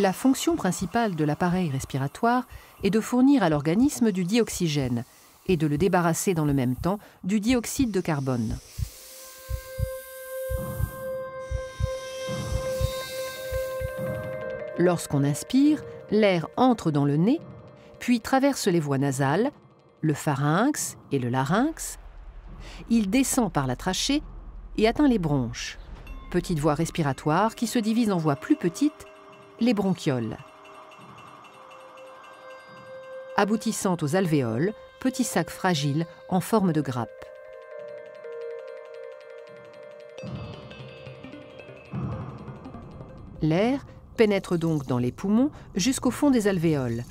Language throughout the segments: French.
La fonction principale de l'appareil respiratoire est de fournir à l'organisme du dioxygène et de le débarrasser dans le même temps du dioxyde de carbone. Lorsqu'on inspire, l'air entre dans le nez, puis traverse les voies nasales, le pharynx et le larynx. Il descend par la trachée et atteint les bronches, petites voies respiratoires qui se divisent en voies plus petites, les bronchioles. Aboutissant aux alvéoles, petits sacs fragiles en forme de grappe. L'air pénètre donc dans les poumons jusqu'au fond des alvéoles.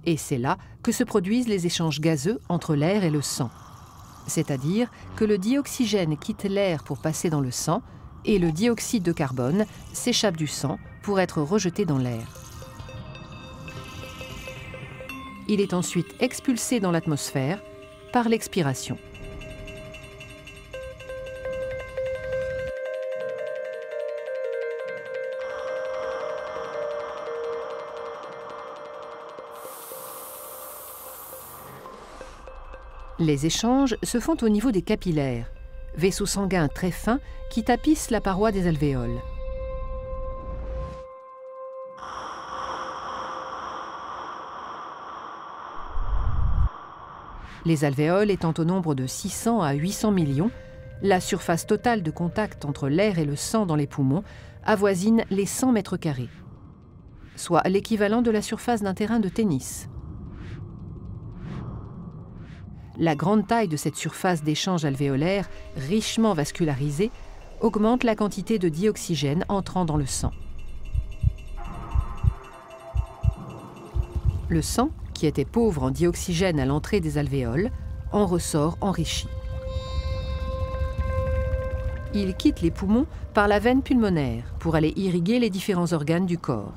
Et c'est là que se produisent les échanges gazeux entre l'air et le sang. C'est-à-dire que le dioxygène quitte l'air pour passer dans le sang et le dioxyde de carbone s'échappe du sang pour être rejeté dans l'air. Il est ensuite expulsé dans l'atmosphère par l'expiration. Les échanges se font au niveau des capillaires, vaisseaux sanguins très fins qui tapissent la paroi des alvéoles. Les alvéoles étant au nombre de 600 à 800 millions, la surface totale de contact entre l'air et le sang dans les poumons avoisine les 100 mètres carrés, soit l'équivalent de la surface d'un terrain de tennis. La grande taille de cette surface d'échange alvéolaire, richement vascularisée, augmente la quantité de dioxygène entrant dans le sang. Le sang, qui était pauvre en dioxygène à l'entrée des alvéoles, en ressort enrichi. Il quitte les poumons par la veine pulmonaire pour aller irriguer les différents organes du corps.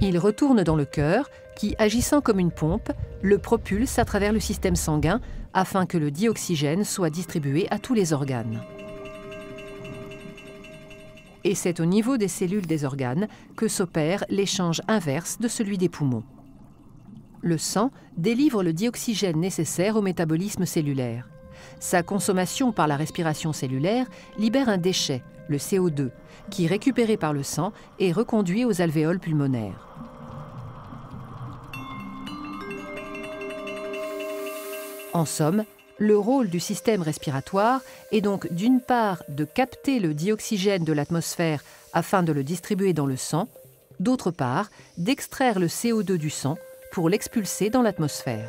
Il retourne dans le cœur qui, agissant comme une pompe, le propulse à travers le système sanguin afin que le dioxygène soit distribué à tous les organes. Et c'est au niveau des cellules des organes que s'opère l'échange inverse de celui des poumons. Le sang délivre le dioxygène nécessaire au métabolisme cellulaire. Sa consommation par la respiration cellulaire libère un déchet, le CO2, qui, récupéré par le sang, est reconduit aux alvéoles pulmonaires. En somme, le rôle du système respiratoire est donc d'une part de capter le dioxygène de l'atmosphère afin de le distribuer dans le sang, d'autre part d'extraire le CO2 du sang pour l'expulser dans l'atmosphère.